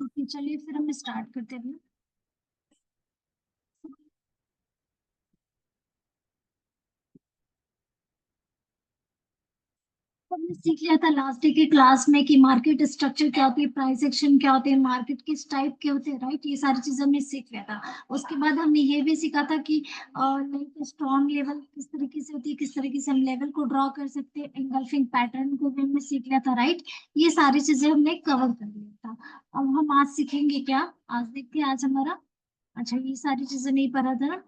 Okay, चलिए फिर हम स्टार्ट करते हैं। तो हमने सीख लिया था लास्ट डे की क्लास में कि मार्केट स्ट्रक्चर क्या होती है, प्राइस एक्शन क्या होते हैं, मार्केट किस टाइप के होते हैं, राइट। ये सारी चीजें हमने सीख लिया था। उसके बाद हमने ये भी सीखा था कि लाइक स्ट्रॉन्ग लेवल किस तरीके से होती है, किस तरीके से हम लेवल को ड्रॉ कर सकते हैं, एंगल्फिंग पैटर्न को भी हमने सीख लिया था, राइट। ये सारी चीजें हमने कवर कर लिया था। अब हम आज सीखेंगे क्या? आज देखते हैं आज हमारा, अच्छा ये सारी चीजें नहीं पढ़ा था ना।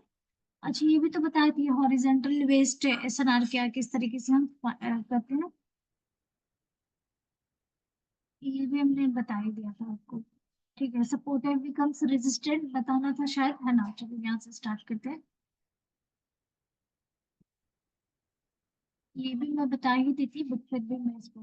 अच्छा ये भी तो बताया कि हॉरिजेंटल वेस्ट एसएनआर क्या है, किस तरीके से हम करते हैं। ये भी हमने बता ही दिया था आपको। ठीक है, सपोर्टिव बिकम्स रेजिस्टेंट बताना था शायद, है ना। चलिए यहाँ से स्टार्ट करते हैं। ये भी मैं बता ही दी थी, बट फिर भी मैं इसको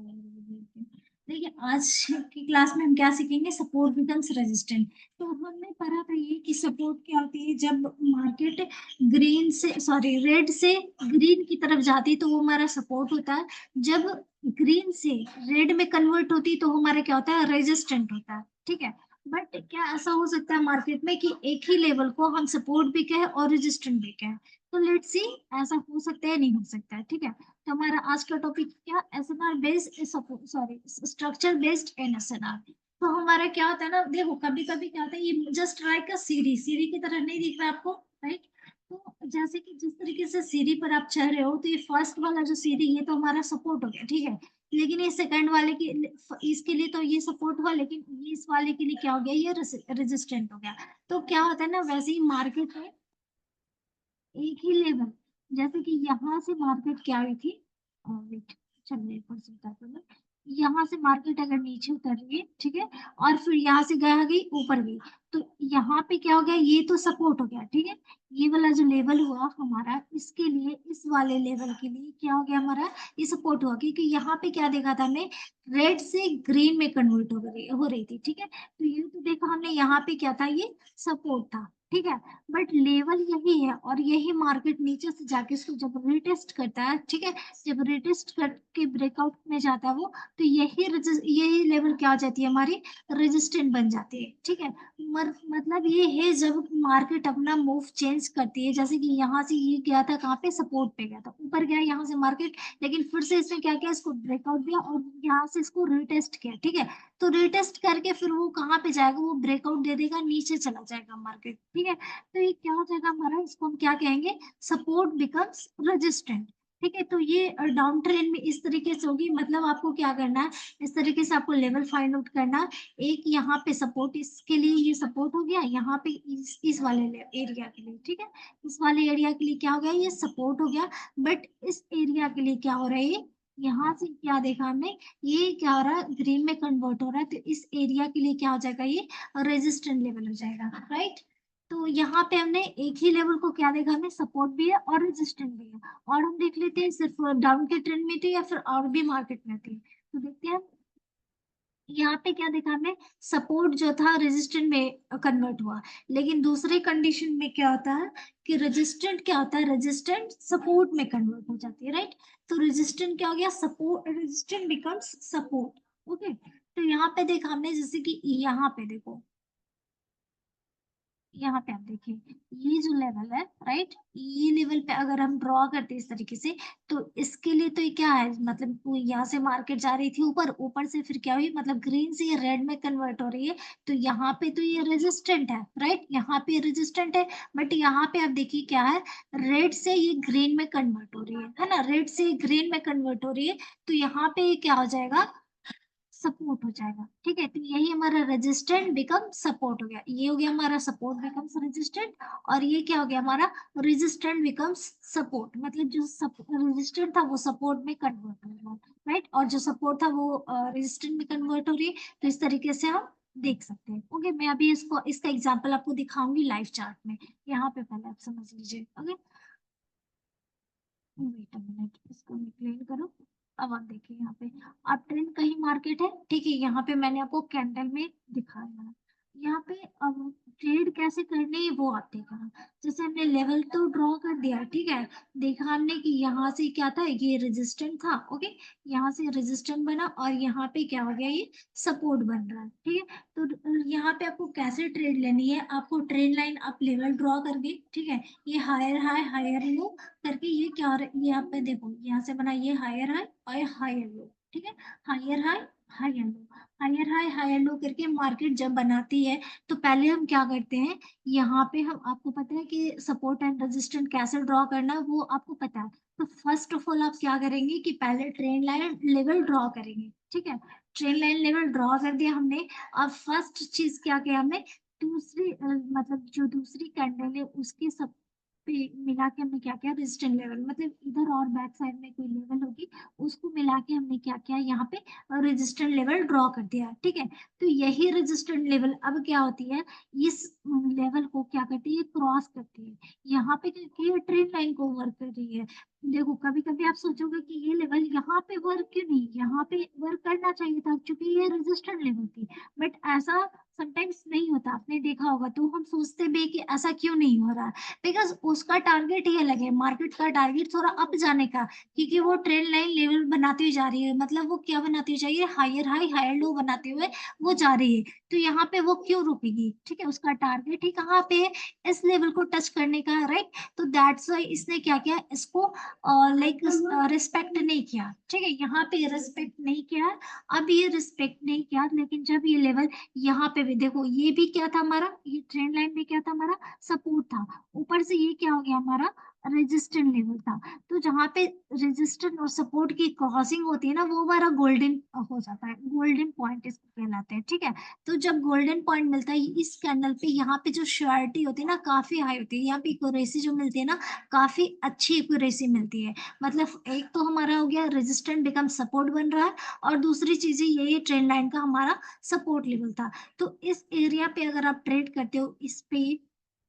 देखिए आज की क्लास में हम क्या सीखेंगे, सपोर्ट बिकम्स रेजिस्टेंट। तो हमने पढ़ा था ये कि सपोर्ट क्या होती है, जब मार्केट ग्रीन से सॉरी रेड से ग्रीन की तरफ जाती है तो वो हमारा सपोर्ट होता है। जब ग्रीन से रेड में कन्वर्ट होती तो हमारा क्या होता है, रेजिस्टेंट होता है। ठीक है। बट क्या ऐसा हो सकता है मार्केट में कि एक ही लेवल को हम सपोर्ट भी कहें और रेजिस्टेंट भी कहें? तो लेट्स सी, ऐसा हो सकता है नहीं हो सकता है। ठीक है। तो हमारा आज का टॉपिक क्या, SNR based sorry structure based in SNR. तो हमारा क्या होता है ना, देखो कभी कभी क्या होता है, ये जस्ट लाइक का सीढ़ी सीढ़ी की तरह नहीं दिख रहा आपको, राइट। तो जैसे कि जिस तरीके से सीढ़ी पर आप चढ़ रहे हो, तो ये फर्स्ट वाला जो सीढ़ी ये तो हमारा सपोर्ट हो गया, ठीक है। लेकिन ये सेकंड वाले की, इसके लिए तो ये सपोर्ट हुआ, लेकिन ये इस वाले के लिए क्या हो गया, ये रेजिस्टेंट हो गया। तो क्या होता है ना, वैसे ही मार्केट में एक ही लेवल, जैसे कि यहाँ से मार्केट क्या हुई थी, वेट, चलिए एक बार से बताते हैं। यहाँ से मार्केट अगर नीचे उतर रही है, ठीक है, और फिर यहाँ से गया गई ऊपर गई, तो यहाँ पे क्या हो गया, ये तो सपोर्ट हो गया, ठीक है। ये वाला जो लेवल हुआ हमारा, इसके लिए इस वाले लेवल के लिए क्या हो गया हमारा, ये सपोर्ट हुआ, क्योंकि यहाँ पे क्या देखा था हमने, रेड से ग्रीन में कन्वर्ट हो रही थी, ठीक है। तो ये तो देखा हमने, यहाँ पे क्या था, ये सपोर्ट था, ठीक है। बट लेवल यही है, और यही मार्केट नीचे से जाके इसको जब रिटेस्ट करता है, ठीक है, जब रिटेस्ट करके ब्रेकआउट में जाता है वो, तो यही लेवल क्या हो जाती है हमारी, रेजिस्टेंट बन जाती है, ठीक है। मतलब ये है जब मार्केट अपना मूव चेंज करती है, जैसे कि यहाँ से ये गया था कहाँ पे, सपोर्ट पे गया था, ऊपर गया यहाँ से मार्केट, लेकिन फिर से इसने क्या किया, इसको ब्रेकआउट दिया और यहाँ से इसको रिटेस्ट किया, ठीक है। तो रिटेस्ट करके फिर वो कहाँ पे जाएगा, वो ब्रेकआउट दे देगा, नीचे चला जाएगा मार्केट, ठीक है। तो ये क्या हो जाएगा हमारा, इसको हम क्या कहेंगे, सपोर्ट बिकम्स रेजिस्टेंट। ठीक है। तो ये डाउन ट्रेंड में इस तरीके से होगी, मतलब आपको क्या करना है, इस तरीके से आपको लेवल फाइंड आउट करना है। एक यहाँ पे सपोर्ट, इसके लिए ये सपोर्ट हो गया, यहाँ पे इस वाले एरिया के लिए, ठीक है, इस वाले एरिया के लिए क्या हो गया, ये सपोर्ट हो गया। बट इस एरिया के लिए क्या हो रहा है, यहाँ से क्या देखा हमने, ये क्या हो रहा है, ग्रीन में कन्वर्ट हो रहा है, तो इस एरिया के लिए क्या हो जाएगा, ये रेजिस्टेंट लेवल हो जाएगा, राइट। तो यहाँ पे हमने एक ही लेवल को क्या देखा, हमें सपोर्ट भी है और रेजिस्टेंट भी है। और हम देख लेते हैं सिर्फ डाउन के ट्रेंड में थी या फिर और भी मार्केट में थी, तो देखते हैं। यहाँ पे क्या देखा हमने, सपोर्ट जो था रेजिस्टेंट में कन्वर्ट हुआ, लेकिन दूसरे कंडीशन में क्या होता है कि रेजिस्टेंट क्या होता है, रेजिस्टेंट सपोर्ट में कन्वर्ट हो जाती है, राइट। तो रेजिस्टेंट क्या हो गया, support, resistant becomes support. Okay. तो यहाँ पे देखा हमने, जैसे कि यहाँ पे देखो, यहाँ पे आप देखिए, ये जो लेवल है, राइट, ये लेवल पे अगर हम ड्रॉ करते हैं इस तरीके से, तो इसके लिए तो ये क्या है, मतलब वो यहाँ से मार्केट जा रही थी ऊपर, ऊपर से फिर क्या हुई, मतलब ग्रीन से ये रेड में कन्वर्ट हो रही है, तो यहाँ पे तो ये रेजिस्टेंट है, राइट, यहाँ पे रेजिस्टेंट है। बट यहाँ पे आप देखिए क्या है, रेड से ये ग्रीन में कन्वर्ट हो रही है ना, रेड से ग्रीन में कन्वर्ट हो रही है, तो यहाँ पे ये क्या हो जाएगा, सपोर्ट हो जाएगा, ठीक है। तो यही हमारा रेजिस्टेंट बिकम सपोर्ट हो गया, ये हो गया हमारा सपोर्ट बिकम्स रेजिस्टेंट, और ये क्या हो गया हमारा, रेजिस्टेंट बिकम्स सपोर्ट, मतलब जो रेजिस्टेंट था वो सपोर्ट में कन्वर्ट हो रहा है, राइट, और जो सपोर्ट था वो रेजिस्टेंट में कन्वर्ट हो रही है। तो इस तरीके से हम देख सकते हैं। ओके, मैं अभी इसको, इसका एग्जाम्पल आपको दिखाऊंगी लाइव चार्ट में, यहाँ पे पहले आप समझ लीजिए। ओके, वेट अ मिनट, इसको क्लियर करो। अब आप देखिए यहाँ पे, अब ट्रेंड कहीं मार्केट है, ठीक है, यहाँ पे मैंने आपको कैंडल में दिखाया है। यहाँ पे अब ट्रेड कैसे करनी है वो आप देखना। जैसे हमने लेवल तो ड्रॉ कर दिया, ठीक है। देखा हमने कि यहाँ से क्या था, ये रेजिस्टेंट था, ओके। यहाँ से रेजिस्टेंट बना और यहाँ पे क्या हो गया, ये सपोर्ट बन रहा है, ठीक है। तो यहाँ पे आपको कैसे ट्रेड लेनी है, आपको ट्रेड लाइन आप लेवल ड्रॉ करके, ठीक है। ये हायर हाई हायर लो करके ये क्या हो रहा है, ये आप पे देखो यहाँ से बना, ये हायर हाई और हायर लो, ठीक है। Higher high higher low, higher high higher low करके मार्केट जब बनाती है, तो पहले हम क्या करते हैं, यहाँ पे हम, आपको पता है कि सपोर्ट एंड रेजिस्टेंस कैसे ड्रॉ करना है, वो आपको पता है। तो फर्स्ट ऑफ ऑल आप क्या करेंगे कि पहले ट्रेन लाइन लेवल ड्रॉ करेंगे, ठीक है। ट्रेन लाइन लेवल ड्रॉ कर दिया हमने। अब फर्स्ट चीज क्या किया हमने, दूसरी मतलब जो दूसरी कैंडल है उसके सब पे मिला के हमने क्या किया, रेजिस्टेंस लेवल, मतलब इधर और बैक साइड में कोई लेवल होगी, उसको मिला के हमने क्या किया, यहाँ पे रेजिस्टेंस लेवल ड्रॉ कर दिया, ठीक है। तो यही रेजिस्टेंस लेवल अब क्या होती है, इस लेवल को क्या करती है, क्रॉस करती है, यहाँ पे क्योंकि ये ट्रेंड लाइन को वर्क कर रही है। देखो कभी कभी आप सोचोगे कि ये लेवल यहाँ पे वर्क क्यों नहीं, यहाँ पे वर्क करना चाहिए था क्योंकि ये रेजिस्टेंस लेवल थी, बट ऐसा समटाइम्स नहीं होता, आपने देखा होगा। तो हम सोचते भी कि ऐसा क्यों नहीं हो रहा, बिकॉज उसका टारगेट ही अलग है, मार्केट का टारगेट थोड़ा अप जाने का, क्योंकि वो ट्रेंड लाइन लेवल बनाती हुई जा रही है, मतलब वो क्या बनाती हुई जाइए, हायर हाई हायर लो बनाते हुए वो जा रही है। तो यहाँ पे वो क्यों रुकेगी, ठीक है, उसका टारगेट ही कहाँ पे है, इस लेवल को टच करने का, राइट। तो दैट्स वाई इसने क्या किया, इसको लाइक रिस्पेक्ट नहीं किया, ठीक है, यहाँ पे रिस्पेक्ट नहीं किया। अब ये रिस्पेक्ट नहीं किया, लेकिन जब ये लेवल, यहाँ पे भी देखो, ये भी क्या था हमारा, ये ट्रेंड लाइन में क्या था हमारा, सपोर्ट था। ऊपर से ये क्या हो गया हमारा, रेजिस्टेंस लेवल था। तो जहाँ पे रेजिस्टेंस और सपोर्ट की क्रॉसिंग होती है ना, वो हमारा गोल्डन हो जाता है, गोल्डन पॉइंट इसको कहलाते हैं, ठीक है। तो जब गोल्डन पॉइंट मिलता है इस कैंडल पे, यहाँ पे जो श्योरिटी होती है ना काफी हाई होती है, यहाँ पे एक्यूरेसी जो मिलती है ना, काफी अच्छी एक्यूरेसी मिलती है। मतलब एक तो हमारा हो गया रेजिस्टेंट बिकम सपोर्ट बन रहा है, और दूसरी चीज ये ट्रेंड लाइन का हमारा सपोर्ट लेवल था। तो इस एरिया पे अगर आप ट्रेड करते हो, इस पे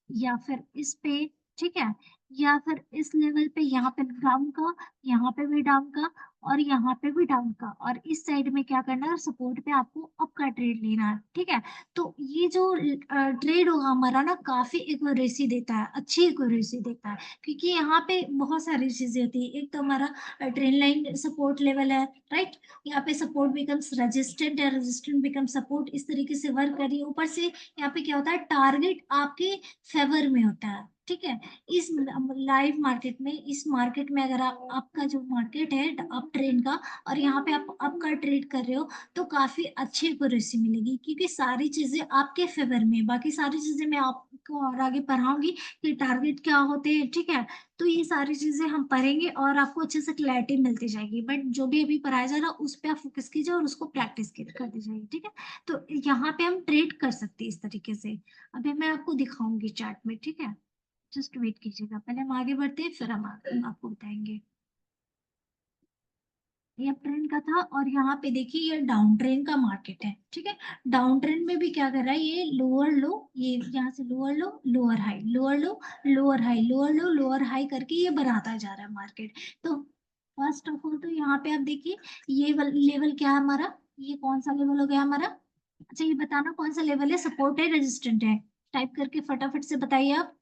या फिर इस पे, ठीक है, या फिर इस लेवल पे, यहाँ पे डाउन का, यहाँ पे भी डाउन का, और यहाँ पे भी डाउन का, और इस साइड में क्या करना है, सपोर्ट पे आपको अप का ट्रेड लेना है, ठीक है। तो ये जो ट्रेड होगा हमारा ना, काफी एक्यूरेसी देता है, अच्छी एक्यूरेसी देता है, क्योंकि यहाँ पे बहुत सारी चीजें होती है। एक तो हमारा ट्रेंड लाइन सपोर्ट लेवल है, राइट। यहाँ पे सपोर्ट बिकम्स रेजिस्टेंट है, रेजिस्टेंट बिकम सपोर्ट, इस तरीके से वर्क करिए। ऊपर से यहाँ पे क्या होता है, टारगेट आपके फेवर में होता है, ठीक है। इस लाइव मार्केट में, इस मार्केट में अगर आप, आपका जो मार्केट है अप ट्रेंड का, और यहाँ पे आप अप का ट्रेड कर रहे हो, तो काफी अच्छी एक्यूरेसी मिलेगी, क्योंकि सारी चीजें आपके फेवर में, बाकी सारी चीजें मैं आपको और आगे पढ़ाऊंगी कि टारगेट क्या होते हैं, ठीक है। तो ये सारी चीजें हम पढ़ेंगे और आपको अच्छे से क्लैरिटी मिलती जाएगी, बट जो भी अभी पढ़ाया जा रहा है उस पर आप फोकस कीजिए और उसको प्रैक्टिस करती जाइए, ठीक है। तो यहाँ पे हम ट्रेड कर सकते हैं इस तरीके से। अभी मैं आपको दिखाऊंगी चार्ट में, ठीक है। जस्ट वेट कीजिएगा, पहले हम आगे बढ़ते हैं, फिर हम आपको बताएंगे। ये अप ट्रेंड का था, और यहाँ पे देखिए ये डाउन ट्रेंड का मार्केट है, ठीक है। डाउन ट्रेंड में भी क्या कर रहा है, ये लोअर लो, ये यहाँ से लोअर लो लोअर हाई, लोअर लो लोअर हाई, लोअर लो लोअर हाई करके ये बढ़ाता जा रहा है मार्केट। तो फर्स्ट ऑफ ऑल तो यहाँ पे आप देखिए, ये लेवल क्या है हमारा, ये कौन सा लेवल हो गया हमारा। अच्छा ये बताना कौन सा लेवल है, सपोर्ट है रेजिस्टेंट है, टाइप करके फटाफट से बताइए आप।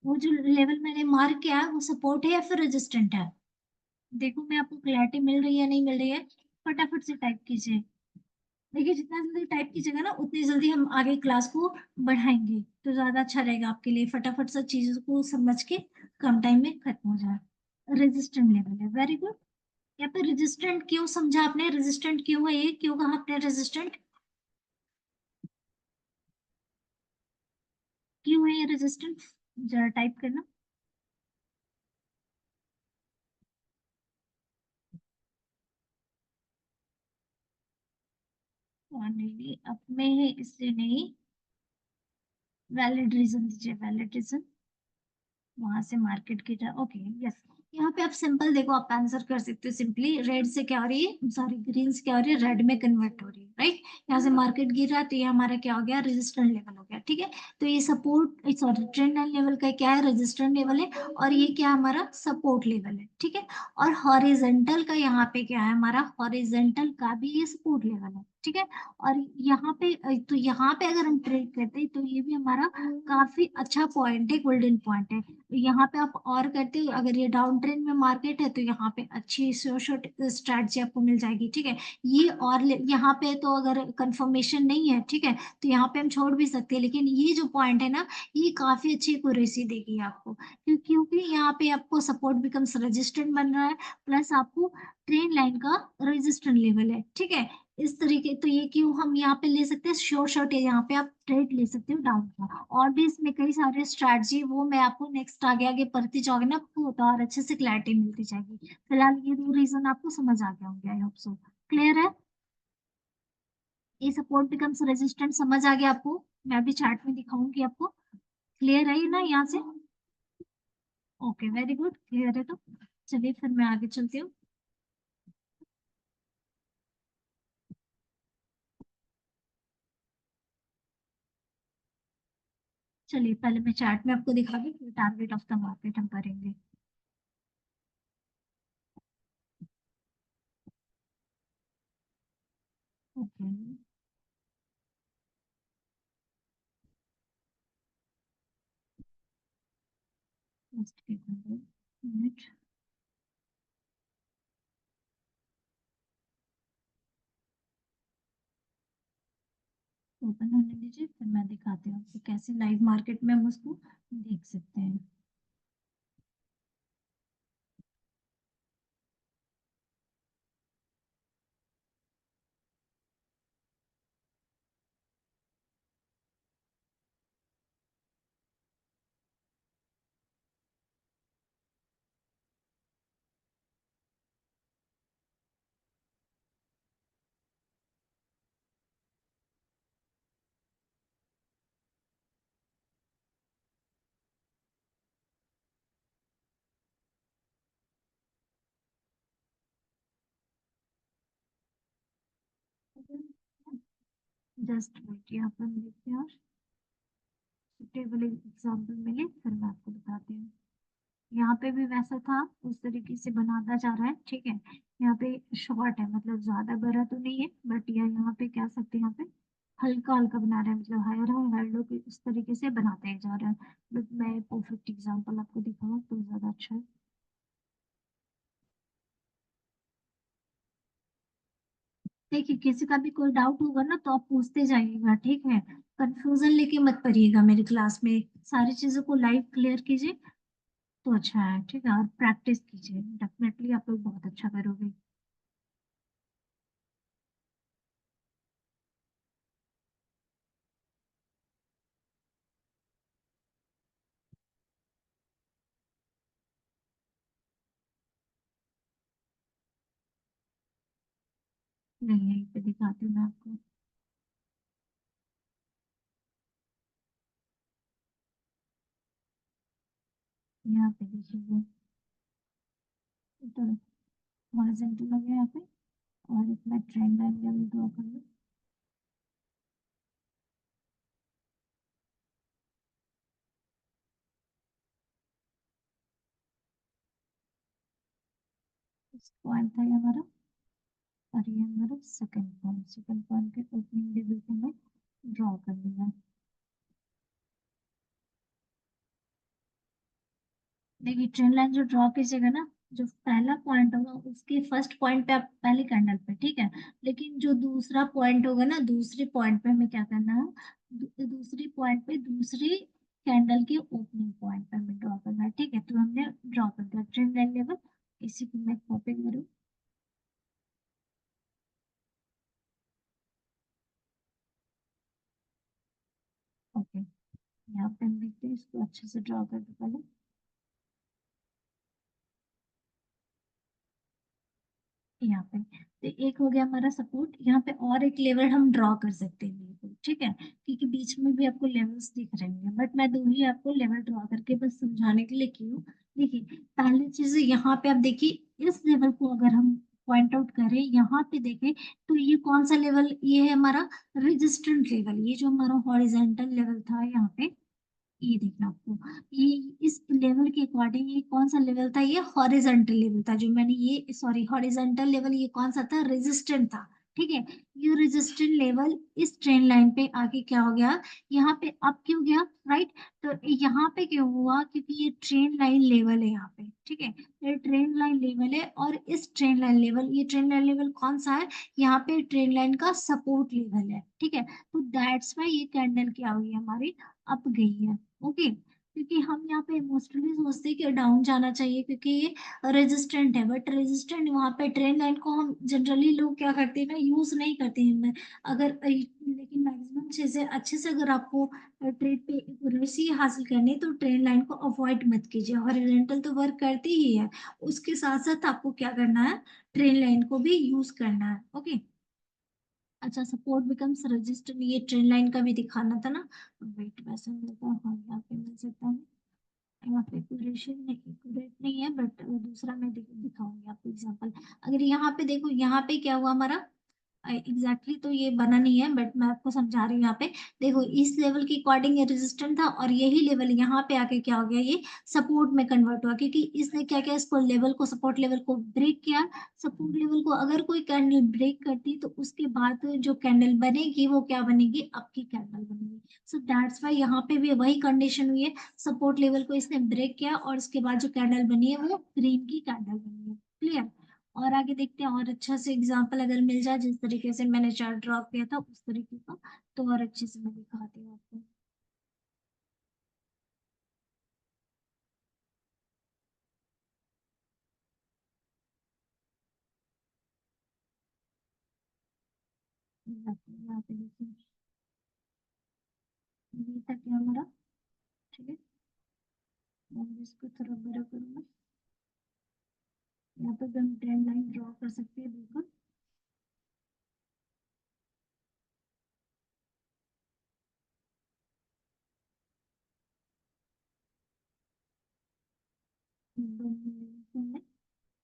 वो जो लेवल मैंने मार्क किया है वो सपोर्ट है या फिर रेजिस्टेंट है, देखो मैं आपको क्लैरिटी मिल रही है नहीं मिल रही है, फटाफट से टाइप कीजिए। देखिए जितना जल्दी टाइप कीजिएगा ना, उतनी जल्दी हम आगे क्लास को बढ़ाएंगे, तो ज्यादा अच्छा रहेगा आपके लिए, फटाफट से चीजों को समझ के कम टाइम में खत्म हो जाए। रेजिस्टेंट लेवल है, वेरी गुड। यहाँ पे रेजिस्टेंट क्यों समझा आपने, रेजिस्टेंट क्यों है, ये क्यों कहा आपने रेजिस्टेंट, क्यों है ये रेजिस्टेंट, जरा टाइप करना। और नहीं नहीं, अब में है इसलिए नहीं, वैलिड रीजन दीजिए, वैलिड रीजन, वहां से मार्केट की तरह, ओके यस। यहाँ पे आप सिंपल देखो, आप आंसर कर सकते हो सिंपली, रेड से क्या हो रही है, सॉरी ग्रीन से क्या हो रही है, रेड में कन्वर्ट हो रही है, राइट। यहाँ से मार्केट गिर रहा है, तो ये हमारा क्या हो गया, रेजिस्टेंस लेवल हो गया, ठीक है। तो ये support, sorry trend line level का क्या है, रेजिस्टेंस लेवल है, और ये क्या हमारा सपोर्ट लेवल है, ठीक है। और हॉरिजेंटल का यहाँ पे क्या है, हमारा हॉरिजेंटल का भी ये सपोर्ट लेवल है, ठीक है। और यहाँ पे तो यहाँ पे अगर हम ट्रेड करते हैं तो ये भी हमारा काफी अच्छा पॉइंट है, गोल्डन पॉइंट है। यहाँ पे आप और करते हो, अगर ये डाउन ट्रेंड में मार्केट है तो यहाँ पे अच्छी शॉर्ट स्ट्रैटेजी आपको मिल जाएगी, ठीक है। ये और यहाँ पे तो अगर कंफर्मेशन नहीं है, ठीक है, तो यहाँ पे हम छोड़ भी सकते हैं, लेकिन ये जो पॉइंट है ना, ये काफी अच्छी एक्यूरेसी देगी आपको, क्योंकि यहाँ पे आपको सपोर्ट बिकम्स रेजिस्टेंट बन रहा है, प्लस आपको ट्रेन लाइन का रेजिस्टेंट लेवल है, ठीक है। इस तरीके तो ये क्यों हम यहाँ पे ले सकते हैं, शॉर्ट है, यहाँ पे आप ट्रेड ले सकते हो डाउन का। और भी इसमें कई सारे स्ट्रैटेजी, वो मैं आपको नेक्स्ट आगे आगे पढ़ती जाओगे ना, आपको तो और अच्छे से क्लैरिटी मिलती जाएगी। फिलहाल ये दो रीजन आपको समझ आ गया होंगे, आई होप सो। क्लियर है? ये सपोर्ट बिकम्स रेजिस्टेंट समझ आ गया आपको? मैं भी चार्ट में दिखाऊंगी आपको। क्लियर है ये ना यहाँ से? ओके, वेरी गुड, क्लियर है तो चलिए फिर मैं आगे चलती हूँ। चलिए पहले मैं चार्ट में आपको दिखा दूँ, फिर टारगेट ऑफ द मार्केट हम करेंगे। ओके, जस्ट मिनट, ओपन होने दीजिए, फिर मैं दिखाती हूँ आपको कैसे लाइव मार्केट में हम उसको देख सकते हैं। जस्ट वेट, यहाँ पर हम देखते हैं और टेबल एग्जाम्पल मिले फिर मैं आपको बताती हूँ। यहाँ पे भी वैसा था, उस तरीके से बनाता जा रहा है, ठीक है। यहाँ पे शॉर्ट है, मतलब ज्यादा बड़ा तो नहीं है, बट यह यहाँ पे कह सकते हैं, यहाँ पे हल्का हल्का बना रहा है, मतलब हायर हाई हायर लो के इस तरीके से बनाते जा रहा है। बट मैं परफेक्ट एग्जाम्पल आपको दिखाऊँ तो ज्यादा अच्छा है। देखिए, किसी का भी कोई डाउट होगा ना तो आप पूछते जाइएगा, ठीक है। कंफ्यूजन लेके मत पढ़िएगा मेरी क्लास में, सारी चीजों को लाइव क्लियर कीजिए तो अच्छा है, ठीक है। और प्रैक्टिस कीजिए, डेफिनेटली आप लोग बहुत अच्छा करोगे। नहीं, यहीं पे दिखाती हूँ मैं आपको। यहाँ पे देखिए, तो हॉरिजॉन्टल लगे यहाँ पे, और एक मैं ट्रेंड लाइन लेवल ड्रॉ कर लूँ। इस पॉइंट था ये हमारा, और ये हमारा सेकंड पॉइंट के ओपनिंग लेवल पे मैं ड्रॉ कर लूंगा। देखिए, ट्रेंड लाइन जो ड्रॉ कीजिएगा ना, जो पहला पॉइंट होगा उसके फर्स्ट पॉइंट पे आप पहले कैंडल पे, ठीक है। लेकिन जो दूसरा पॉइंट होगा ना, दूसरे पॉइंट पे हमें क्या करना है, दूसरी पॉइंट पे दूसरी कैंडल के ओपनिंग पॉइंट पे हमें ड्रॉ करना है, ठीक है। तो हमने ड्रॉ कर दिया ट्रेंड लाइन लेवल। इसी को मैं कॉपी करूँ। ओके, यहाँ पे हम देखते हैं, इसको अच्छे से ड्रॉ करके पहले। यहाँ पे तो एक हो गया हमारा सपोर्ट, यहाँ पे और एक लेवल हम ड्रॉ कर सकते हैं बिल्कुल, ठीक है, क्योंकि बीच में भी आपको लेवल्स दिख रहे हैं, बट मैं दो ही आपको लेवल ड्रॉ करके बस समझाने के लिए की हूँ। देखिए, पहली चीज यहाँ पे आप देखिए, इस लेवल को अगर हम पॉइंट आउट करें, यहाँ पे देखें, तो ये कौन सा लेवल, ये है हमारा रेजिस्टेंट लेवल। ये जो हमारा हॉरिजेंटल लेवल था यहाँ पे, ये देखना आपको, ये इस लेवल के अकॉर्डिंग ये कौन सा लेवल था, ये हॉरिजॉन्टल लेवल था, जो मैंने ये, सॉरी, हॉरिजॉन्टल लेवल ये कौन सा था, रेजिस्टेंट था, ठीक है। ये रेजिस्टेंस लेवल इस ट्रेंड लाइन पे आके क्या हो गया, यहाँ पे अप क्यों गया, राइट। तो यहाँ पे क्यों हुआ, क्योंकि ये ट्रेंड लाइन लेवल है यहाँ पे, ठीक है। ये ट्रेंड लाइन लेवल है और इस ट्रेंड लाइन लेवल, ये ट्रेंड लाइन लेवल कौन सा है, यहाँ पे ट्रेंड लाइन का सपोर्ट लेवल है, ठीक है। तो दैट्स वाई ये कैंडल क्या हुई है हमारी, अप गई है, ओके। क्योंकि हम यहाँ पे इमोशनली सोचते हैं कि डाउन जाना चाहिए क्योंकि ये रेजिस्टेंट है, बट रेजिस्टेंट वहां पे ट्रेंड लाइन को हम जनरली लोग क्या करते हैं ना, यूज नहीं करते हैं। मैं अगर लेकिन मैक्सिमम चीजें अच्छे से अगर आपको ट्रेड पे एक्यूरेसी हासिल करनी है तो ट्रेंड लाइन को अवॉइड मत कीजिए। हॉरिजॉन्टल तो वर्क करती ही है, उसके साथ साथ आपको क्या करना है, ट्रेंड लाइन को भी यूज करना है, ओके। अच्छा, सपोर्ट बिकम्स रेजिस्टेंट, ये ट्रेंड लाइन का भी दिखाना था ना। वेट, वैसे मिलता है, हाँ यहाँ पे मिल सकता है। यहाँ पे एक्यूरेशन नहीं, एक्यूरेट नहीं है, बट दूसरा मैं दिखाऊंगी आपको एग्जांपल। अगर यहाँ पे देखो, यहाँ पे क्या हुआ हमारा, एग्जैक्टली तो ये बना नहीं है, बट मैं आपको समझा रही हूँ। यहाँ पे देखो, इस लेवल के अकॉर्डिंग ये रेजिस्टेंट था और यही लेवल यहाँ पे आके क्या हो गया, ये सपोर्ट में कन्वर्ट हुआ, क्योंकि इसने क्या किया, इसको लेवल को, सपोर्ट लेवल को ब्रेक किया। सपोर्ट लेवल को अगर कोई कैंडल ब्रेक करती तो उसके बाद जो कैंडल बनेगी वो क्या बनेगी, आपकी कैंडल बनेगी। सो दैट्स वाई यहाँ पे भी वही कंडीशन हुई है, सपोर्ट लेवल को इसने ब्रेक किया और इसके बाद जो कैंडल बनी है वो ग्रीन की कैंडल बनी है, क्लियर। और आगे देखते हैं, और अच्छा से एग्जांपल अगर मिल जाए जिस तरीके से मैंने चार्ट ड्रॉ किया था उस तरीके का, तो और अच्छे से मैं दिखाती हूँ आपको। यहाँ पे देखिए, ये तक है हमारा, ठीक है। मैं इसको थोड़ा बड़ा करूंगा। यहाँ पे भी हम ट्रेंड लाइन ड्रॉ कर सकते हैं, बिल्कुल।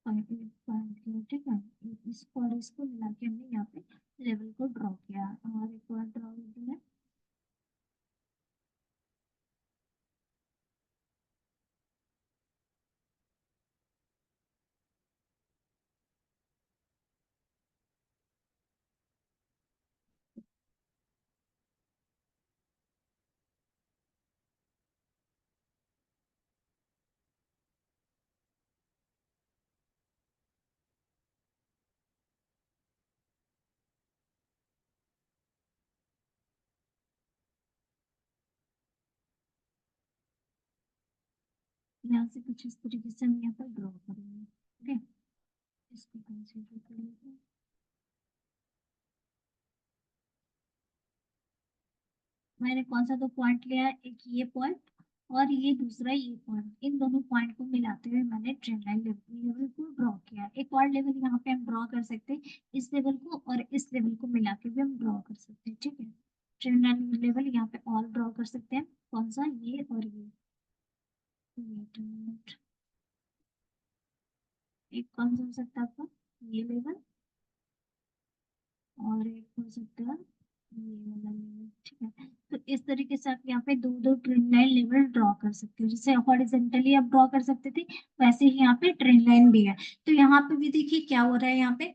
पॉइंट पॉइंट किया, ठीक है। इसको और इसको मिला के हमने यहाँ पे लेवल को ड्रॉ किया, और एक बार ड्रॉ कर दिया। यहाँ से कुछ इस तरीके से हम यहाँ पर ड्रॉ करेंगे, ओके। इसको कंसीडर कर लेते हैं। मैंने कौन सा तो पॉइंट लिया है, एक ये पॉइंट और ये दूसरा ये पॉइंट, इन दोनों पॉइंट को मिलाते हुए मैंने ट्रेंड लाइन लेवल को ड्रॉ किया। एक और लेवल यहाँ पे हम ड्रॉ कर सकते हैं, इस लेवल को और इस लेवल को मिला के भी हम ड्रॉ कर सकते हैं, ठीक है। ट्रेंड लाइन लेवल यहाँ पे और ड्रॉ कर सकते हैं, कौन सा, ये और ये। वेट अ मिनट, एक कौन सा हो सकता है आपका, ये लेवल, और एक हो सकता है ये वाला लेवल, ठीक है। तो इस तरीके से आप यहाँ पे दो दो ट्रेन लाइन लेवल ड्रॉ कर सकते हो, जैसे हॉरिजॉन्टली आप ड्रॉ कर सकते थे, वैसे ही यहाँ पे ट्रेन लाइन भी है। तो यहाँ पे भी देखिए क्या हो रहा है, यहाँ पे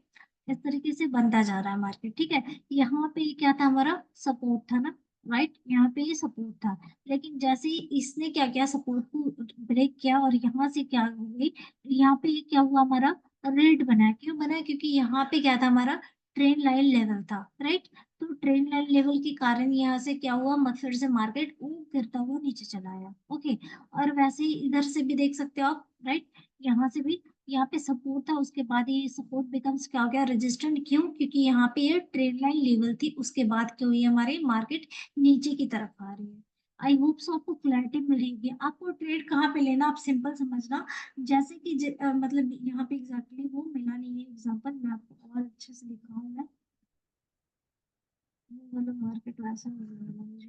इस तरीके से बनता जा रहा है मार्केट, ठीक है। यहाँ पे ये क्या था, हमारा सपोर्ट था ना, राइट। यहाँ पे ये सपोर्ट था, लेकिन जैसे ही इसने क्या किया, सपोर्ट को ब्रेक किया और यहाँ से क्या हो गई, यहाँ पे ये क्या हुआ हमारा, रेड बना, क्यों बना, क्योंकि यहाँ पे क्या था हमारा, ट्रेन लाइन लेवल था, राइट। तो ट्रेन लाइन लेवल के कारण यहाँ से क्या हुआ, फिर से मार्केट गिरता हुआ नीचे चला आया, ओके। और वैसे ही इधर से भी देख सकते हो आप, राइट। यहाँ से भी, यहाँ पे सपोर्ट था, उसके बाद ये सपोर्ट बिकम्स क्या हो गया, रेजिस्टेंट, क्यों, क्योंकि यहाँ पे ये ट्रेन लाइन लेवल थी, उसके बाद क्या हुई, हमारी मार्केट नीचे की तरफ आ रही है। आई होप सो आपको क्लैरिटी मिलेगी। आपको ट्रेड कहाँ पे लेना, आप सिंपल समझना। जैसे कि मतलब यहाँ पे एग्जैक्टली वो मिला नहीं है एग्जांपल, मैं आपको और अच्छे से दिखाऊंगा। वो वाला मार्केट वैसा मिलने वाला मुझे।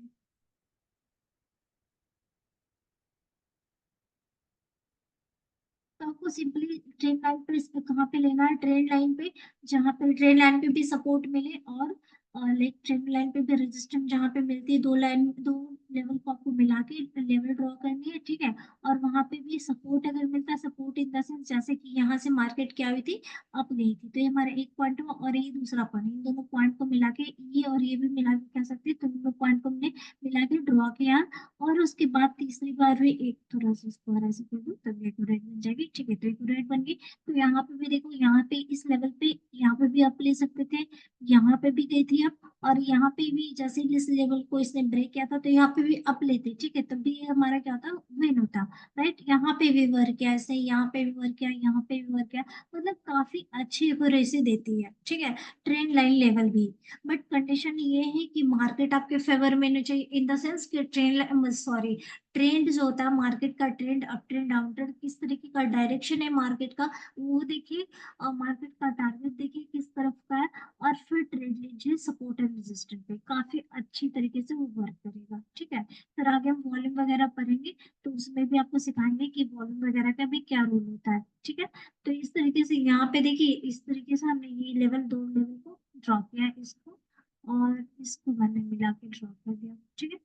तो आपको सिंपली ट्रेंड लाइन पे, इसमें कहाँ पे लेना है, ट्रेंड लाइन पे, जहाँ पे ट्रेंड लाइन पे भी सपोर्ट मिले, और लाइक ट्रेंड लाइन पे भी रेजिस्टेंस जहाँ पे मिलती है, दो लाइन, दो लेवल को आपको मिला के लेवल ड्रॉ करनी है, ठीक है। और वहां पे भी सपोर्ट अगर मिलता है, सपोर्ट इन द सेंस जैसे कि यहाँ से मार्केट क्या हुई थी, अप गई थी, तो ये हमारा एक पॉइंट हुआ, और ये दूसरा पॉइंट, इन दोनों पॉइंट को मिला के, ये और ये भी मिला के कह सकते हैं, तो दोनों पॉइंट को हमने मिला के ड्रॉ किया। और उसके बाद तीसरी बार भी एक थोड़ा सा इसको और ऐसे कर दो, तब एक्यूरेट बन जाएगी, ठीक है, तो एक्यूरेट बन गई। तो यहाँ पे भी देखो, यहाँ पे इस लेवल पे यहाँ पे भी अप ले सकते थे, यहाँ पे भी गई थी अप, और यहाँ पे भी जैसे इस लेवल को इसने ब्रेक किया था, तो यहाँ पे भी अप लेते, ठीक है, तब भी ये हमारा क्या होता, विन होता, राइट। यहाँ पे भी वर्क किया ऐसे, यहाँ पे भी वर्क किया, यहाँ पे भी वर्क किया, मतलब काफी अच्छी एक्यूरेसी देती है, ठीक है, ट्रेंड लाइन लेवल भी। बट कंडीशन ये है कि मार्केट आपके फेवर में नहीं चाहिए, इन द सेंस कि ट्रेंड, सॉरी, ट्रेंड जो होता है मार्केट का, trend up trend down trend, किस तरीके का डायरेक्शन है मार्केट का, वो देखिए, और मार्केट का टारगेट देखिए किस तरफ का है, और फिर ट्रेड लीजिए सपोर्ट एंड रेजिस्टेंस पे, काफी अच्छी तरीके से वो वर्क करेगा, ठीक है। फिर आगे हम वॉल्यूम वगैरह पढ़ेंगे, तो उसमें भी आपको सिखाएंगे कि वॉल्यूम वगैरह का भी क्या रोल होता है, ठीक है। तो इस तरीके से यहाँ पे देखिए, इस तरीके से हमने ये लेवल, दो लेवल को ड्रॉ किया है, इसको और इसको मैंने मिला के ड्रॉ कर दिया, ठीक है।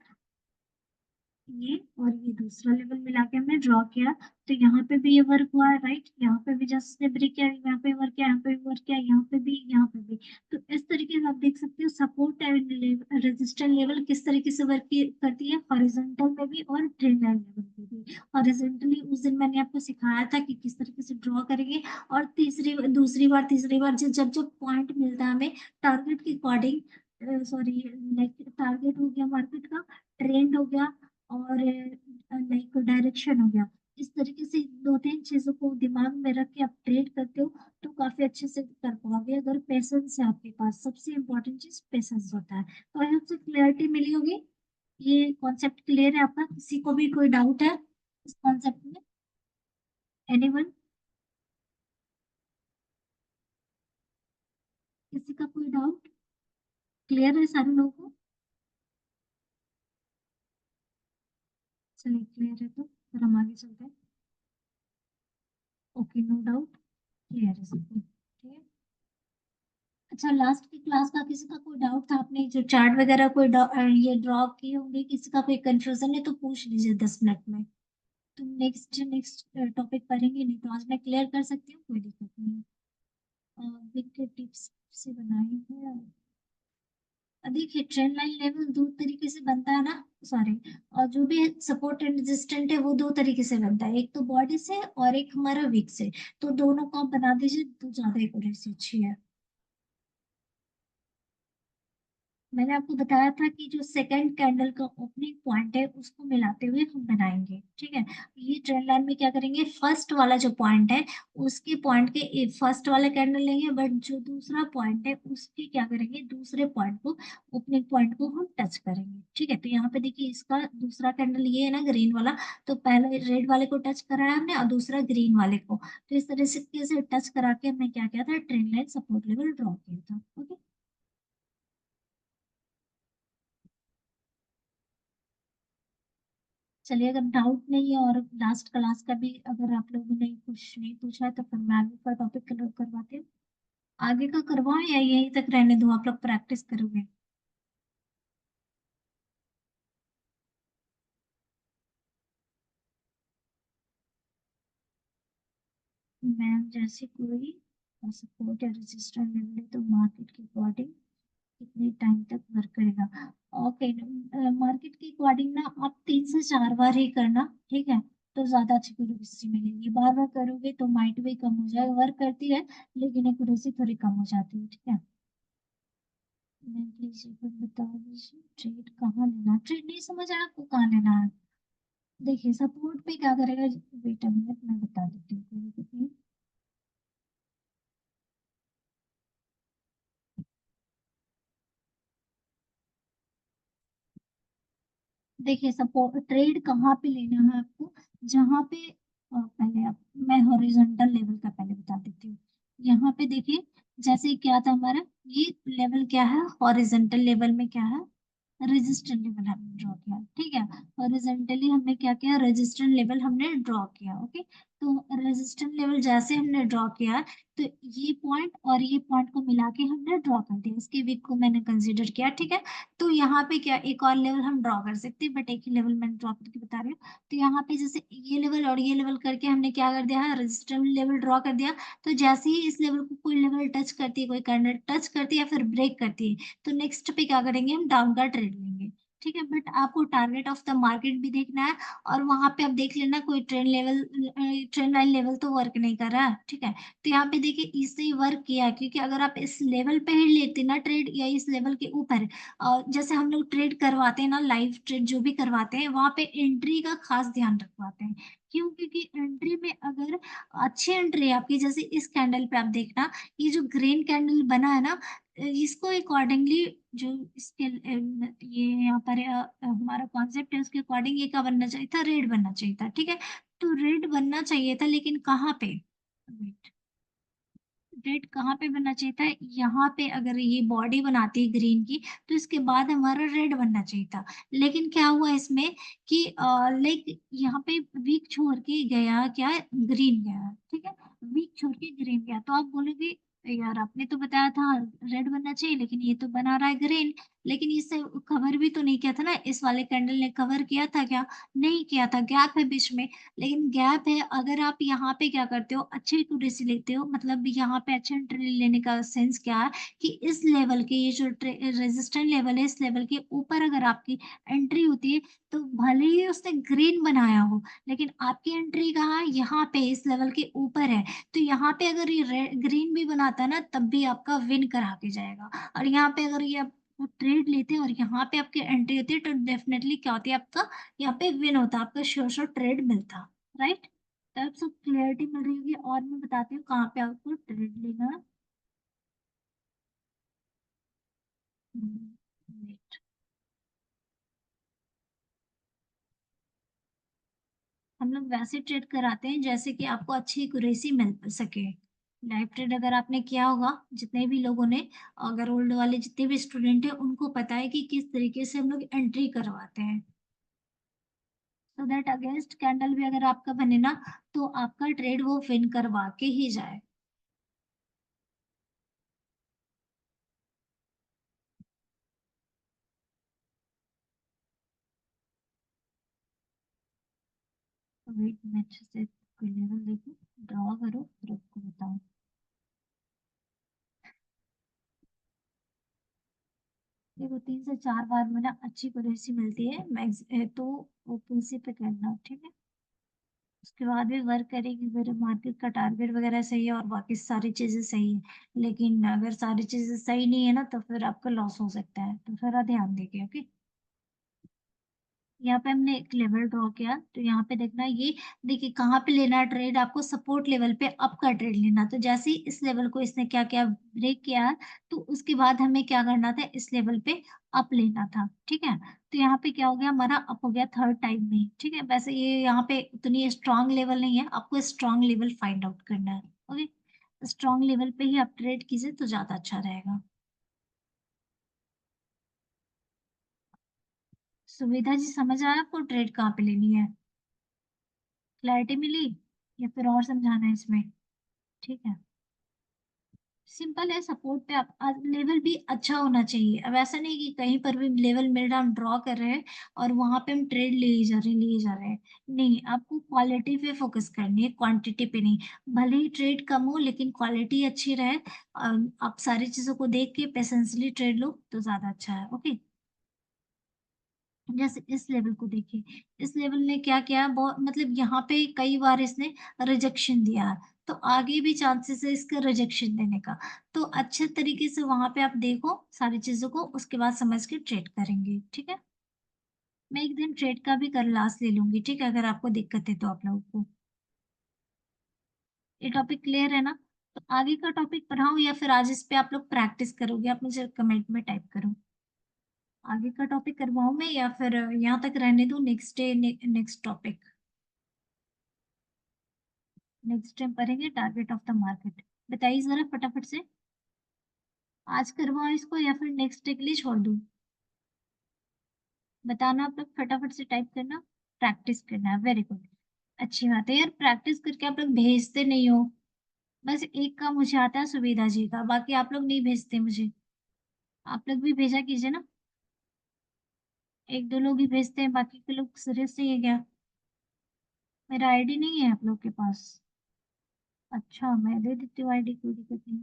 ये और ये दूसरा लेवल मिला के हमने ड्रॉ किया, तो यहाँ पे भी ये वर्क हुआ है, राइट, यहाँ पे भी जैसे ब्रेक किया, यहाँ पे वर्क किया, यहाँ पे वर्क किया, यहाँ पे भी, यहाँ पे भी। तो इस तरीके से आप देख सकते हो सपोर्ट एंड रेजिस्टेंस लेवल किस तरीके से वर्क करती है, हॉरिजॉन्टल में भी और ट्रेंड लाइन लेवल पे भी। हॉरिजॉन्टली उस दिन मैंने आपको सिखाया था कि किस तरीके से ड्रॉ करेंगे, और दूसरी बार तीसरी बार जब जब पॉइंट मिलता है हमें टारगेट के अकॉर्डिंग, सॉरी, लाइक टारगेट हो गया मार्केट का, ट्रेंड हो गया, और लाइक डायरेक्शन हो गया, इस तरीके से दो तीन चीजों को दिमाग में रख के आप ट्रेड करते हो, तो काफी अच्छे से कर पाओगे अगर पेशेंस है आपके पास। सबसे इम्पोर्टेंट चीज पेशेंस होता है। तो आई होप से क्लियरिटी मिली होगी, ये कॉन्सेप्ट क्लियर है आपका, किसी को भी कोई डाउट है इस कॉन्सेप्ट में, एनीवन, किसी का कोई डाउट, क्लियर है सारे लोगों को? चलिए क्लियर है, तो फिर हम आगे चलते हैं। ओके, नो डाउट, क्लियर है सबको, ठीक है। अच्छा, लास्ट की क्लास का किसी का कोई डाउट था, आपने जो चार्ट वगैरह कोई ये ड्रॉ किए होंगे, किसी का कोई कंफ्यूजन है तो पूछ लीजिए 10 मिनट में। तो नेक्स्ट नेक्स्ट टॉपिक पढ़ेंगे, नहीं तो आज मैं क्लियर कर सकती हूँ, कोई दिक्कत नहीं है। विक टिप्स से बनाई है। देखिए, ट्रेंड लाइन लेवल दो तरीके से बनता है ना, सॉरी, और जो भी सपोर्ट एंड रेजिस्टेंट है वो दो तरीके से बनता है, एक तो बॉडी से और एक हमारा वीक से, तो दोनों को आप बना दीजिए तो ज्यादा एक्यूरेसी अच्छी है। मैंने आपको बताया था कि जो सेकंड कैंडल का ओपनिंग पॉइंट है उसको मिलाते हुए हम बनाएंगे, ठीक है। ये ट्रेंड लाइन में क्या करेंगे, फर्स्ट वाला जो पॉइंट है उसके पॉइंट के फर्स्ट वाला कैंडल लेंगे, बट जो दूसरा पॉइंट है उसके क्या करेंगे, दूसरे पॉइंट को, ओपनिंग पॉइंट को हम टच करेंगे, ठीक है। तो यहाँ पे देखिए, इसका दूसरा कैंडल ये है ना, ग्रीन वाला, तो पहले रेड वाले को टच कराया हमने और दूसरा ग्रीन वाले को, तो इस तरह से टच करा के हमने क्या किया था, trend line support level draw किया था, ओके। चलिए, अगर डाउट नहीं है और लास्ट क्लास का भी अगर आप लोगों ने कुछ नहीं पूछा है, तो फिर मैं आगे का टॉपिक क्लियर करवाती हूँ। आगे का करवाऊँ या यहीं तक रहने दूँ, आप लोग प्रैक्टिस करोगे? मैम, जैसे कोई सपोर्ट या रेजिस्टेंस लेवल है तो मार्केट के अकॉर्डिंग कितने टाइम तक वर्क करेगा? ओके, मार्केट के अकॉर्डिंग ना आप 3 से 4 बार ही करना, ठीक है, तो ज्यादा अच्छी एक्यूरेसी मिलेगी। बार बार करोगे तो माइट भी कम हो जाएगा, वर्क करती है लेकिन एक्यूरेसी थोड़ी कम हो जाती है, ठीक है। मैम प्लीज एक बार बता दीजिए, ट्रेड कहाँ लेना है? ट्रेड नहीं समझ आया आपको, कहाँ लेना है? देखिए, सपोर्ट पे क्या करेगा, वेट अ मिनट, मैं बता देती हूँ, कोई दिक्कत नहीं। देखिए, सपोर्ट ट्रेड कहाँ पे लेना है आपको, जहाँ पे पहले आप, मैं हॉरिजॉन्टल लेवल का पहले बता देती हूँ। यहाँ पे देखिए, जैसे क्या था हमारा, ये लेवल क्या है, हॉरिजॉन्टल लेवल में क्या है, रेजिस्टेंस लेवल हमने ड्रॉ किया, ठीक है। हॉरिजॉन्टली हमने क्या किया, रेजिस्टेंस लेवल हमने ड्रॉ किया, ओके। तो रेजिस्टेंस लेवल जैसे हमने ड्रॉ किया, तो ये पॉइंट और ये पॉइंट को मिला के हमने ड्रॉ कर दिया, इसके वीक को मैंने कंसीडर किया, ठीक है। तो यहाँ पे क्या एक और लेवल हम ड्रॉ कर सकते हैं, बट एक ही लेवल मैंने ड्रॉ करके बता रही हूँ। तो यहाँ पे जैसे ये लेवल और ये लेवल करके हमने क्या कर दिया है, रेजिस्टेंस लेवल ड्रॉ कर दिया। तो जैसे ही इस लेवल को कोई लेवल टच करती है, कोई कैंडल टच करती है या फिर ब्रेक करती है, तो नेक्स्ट पे क्या करेंगे, हम डाउन का ट्रेड लेंगे, ठीक है। बट आपको टारगेट ऑफ द मार्केट भी देखना है, और वहां पे आप देख लेना कोई ट्रेंड लाइन लेवल तो वर्क नहीं कर रहा है, ठीक है। तो यहाँ पे देखिए इसने ही वर्क किया, क्योंकि अगर आप इस लेवल पे ही लेते ना ट्रेड, या इस लेवल के ऊपर, जैसे हम लोग ट्रेड करवाते हैं ना, लाइव ट्रेड जो भी करवाते हैं, वहां पे एंट्री का खास ध्यान रखवाते हैं। क्यों? क्योंकि एंट्री में अगर अच्छी एंट्री है आपकी, जैसे इस कैंडल पे आप देखना, ये जो ग्रीन कैंडल बना है ना, इसको अकॉर्डिंगली जो इसके ये यहाँ पर हमारा कॉन्सेप्ट है, उसके अकॉर्डिंग ये क्या बनना चाहिए था, रेड बनना चाहिए था, ठीक है। तो रेड बनना चाहिए था, लेकिन कहाँ पे, वेट, रेड कहाँ पे बनना चाहिए था, यहाँ पे। अगर ये बॉडी बनाती है ग्रीन की, तो इसके बाद हमारा रेड बनना चाहिए था। लेकिन क्या हुआ इसमें कि लाइक यहाँ पे वीक छोड़ के गया क्या, ग्रीन गया, ठीक है। वीक छोड़ के ग्रीन गया, तो आप बोलोगे यार आपने तो बताया था रेड बनना चाहिए, लेकिन ये तो बना रहा है ग्रीन। लेकिन इससे कवर भी तो नहीं किया था ना, इस वाले कैंडल ने कवर किया था क्या, नहीं किया था, गैप है बीच में। लेकिन गैप है, अगर आप यहाँ पे क्या करते हो, अच्छी एक्यूरेसी लेते हो, मतलब यहाँ पे अच्छे एंट्री लेने का सेंस क्या है कि इस लेवल के, ये जो रेजिस्टेंट लेवल है, इस लेवल के ऊपर अगर आपकी एंट्री होती है, तो भले ही उसने ग्रीन बनाया हो, लेकिन आपकी एंट्री कहाँ है, यहाँ पे इस लेवल के ऊपर है। तो यहाँ पे अगर ये ग्रीन भी बनाता ना, तब भी आपका विन करा के जाएगा। और यहाँ पे अगर ये आप ट्रेड लेते हैं और यहाँ पे आपकी एंट्री होती है, तो डेफिनेटली क्या होती है, आपका यहाँ पे विन होता, आपका श्योर श्योर ट्रेड मिलता, राइट। तो अब सब क्लियरिटी मिल रही होगी, और मैं बताती हूँ कहाँ पे आपको ट्रेड लेना है। wait, हम लोग वैसे ट्रेड कराते हैं जैसे कि आपको अच्छी एक्यूरेसी मिल सके। लाइव ट्रेड अगर आपने किया होगा, जितने भी लोगों ने, अगर ओल्ड वाले जितने भी स्टूडेंट हैं, उनको पता है कि किस तरीके से हम लोग एंट्री करवाते हैं। सो दैट अगेंस्ट कैंडल भी अगर आपका बने ना, तो आपका ट्रेड वो विन करवा के ही जाए। वेट, मैं अच्छे से कोई लेवल देखूं, ड्रॉ करो फिर आपको बताऊं। देखो 3 से 4 बार में ना अच्छी एक्यूरेसी मिलती है, मैक्स तो ओपीसी पे करना, ठीक है। उसके बाद भी वर्क करेगी, अगर मार्केट का टारगेट वगैरह सही है और बाकी सारी चीजें सही है। लेकिन अगर सारी चीजें सही नहीं है ना, तो फिर आपका लॉस हो सकता है, तो थोड़ा ध्यान देके, ओके। यहाँ पे हमने एक लेवल ड्रॉ किया, तो यहाँ पे देखना ये, देखिए कहाँ पे लेना है ट्रेड, आपको सपोर्ट लेवल पे अप का ट्रेड लेना। तो जैसे ही इस लेवल को इसने क्या किया, ब्रेक किया, तो उसके बाद हमें क्या करना था, इस लेवल पे अप लेना था, ठीक है। तो यहाँ पे क्या हो गया, हमारा अप हो गया थर्ड टाइम में, ठीक है। वैसे ये यहाँ पे उतनी स्ट्रांग लेवल नहीं है, आपको स्ट्रांग लेवल फाइंड आउट करना है, ओके। स्ट्रांग लेवल पे ही आप ट्रेड कीजिए तो ज्यादा अच्छा रहेगा। सुविधा जी समझ आया आपको, ट्रेड कहाँ पे लेनी है, क्लैरिटी मिली, या फिर और समझाना है इसमें, ठीक है। सिंपल है, सपोर्ट पे आप लेवल भी अच्छा होना चाहिए। अब ऐसा नहीं कि कहीं पर भी लेवल मिल रहा हम ड्रॉ कर रहे हैं और वहां पे हम ट्रेड ले ही जा रहे हैं, लिए जा रहे हैं। नहीं, आपको क्वालिटी पे फोकस करनी है, क्वांटिटी पे नहीं। भले ही ट्रेड कम हो, लेकिन क्वालिटी अच्छी रहे। आप सारी चीजों को देख के पेशेंसली ट्रेड लो तो ज्यादा अच्छा है, ओके। जैसे इस लेवल को देखिए, इस लेवल ने क्या किया, बहुत मतलब यहाँ पे कई बार इसने रिजेक्शन दिया है, तो आगे भी चांसेस है इसका रिजेक्शन देने का। तो अच्छे तरीके से वहां पे आप देखो सारी चीजों को, उसके बाद समझ के ट्रेड करेंगे, ठीक है। मैं एक दिन ट्रेड का भी क्लास ले लूंगी, ठीक है, अगर आपको दिक्कत है तो आप लोगों को। ये टॉपिक क्लियर है ना? तो आगे का टॉपिक पढ़ाऊं या फिर आज इस पे आप लोग प्रैक्टिस करोगे, आप मुझे कमेंट में टाइप करो। आगे का टॉपिक करवाऊं मैं या फिर यहाँ तक रहने दूं, next day next topic, next time पढ़ेंगे टारगेट ऑफ द मार्केट। बताइए जरा फटाफट से, आज करवाओ इसको या फिर नेक्स्ट डे के लिए छोड़ दूं? बताना आप लोग, फटाफट से टाइप करना। प्रैक्टिस करना है, वेरी गुड। अच्छी बात है यार, प्रैक्टिस करके आप लोग भेजते नहीं हो। बस एक काम मुझे आता है सुविधा जी का, बाकी आप लोग नहीं भेजते मुझे। आप लोग भी भेजा कीजिए ना। एक दो लोग ही भेजते हैं, बाकी के लोग सीरियस नहीं है क्या? मेरा आईडी नहीं है आप लोग के पास? अच्छा, मैं दे देती हूँ आईडी, कोई दिक्कत नहीं।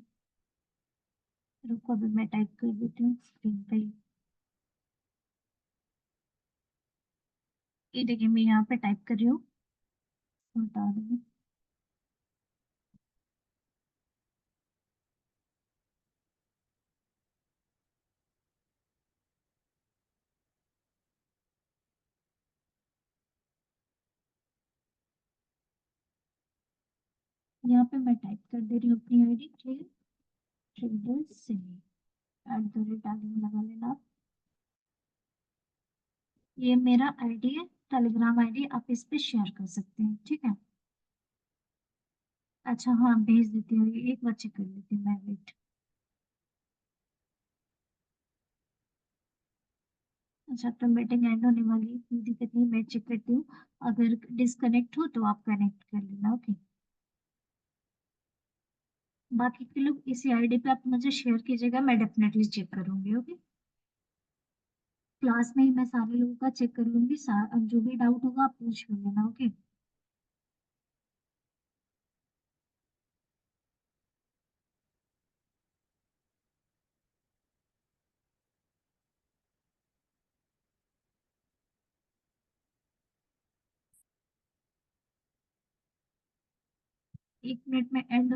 रुको, अभी मैं टाइप कर देती हूँ स्क्रीन पे ही। ये देखिए, मैं यहाँ पे टाइप कर रही हूँ, बता रही हूँ। यहाँ पे मैं टाइप कर दे रही हूँ अपनी आईडी, ट्रेडर से @ आगे में लगा लेना आप। ये मेरा आईडी है, टेलीग्राम आईडी, आप इस पे शेयर कर सकते हैं, ठीक है? अच्छा हाँ, भेज देती हूँ, ये एक बार चेक कर लेती हूँ मैं, वेट। अच्छा, तो मीटिंग एंड होने वाली है, कोई दिक्कत नहीं, मैं चेक करती हूँ। अगर डिस्कनेक्ट हो तो आप कनेक्ट कर लेना, ओके? बाकी के लोग इसी आईडी पे आप मुझे शेयर कीजिएगा, मैं डेफिनेटली चेक करूंगी, ओके? क्लास में ही मैं सारे लोगों का चेक कर लूंगी, जो भी डाउट होगा आप पूछ लेना, ओके? 1 मिनट में एंड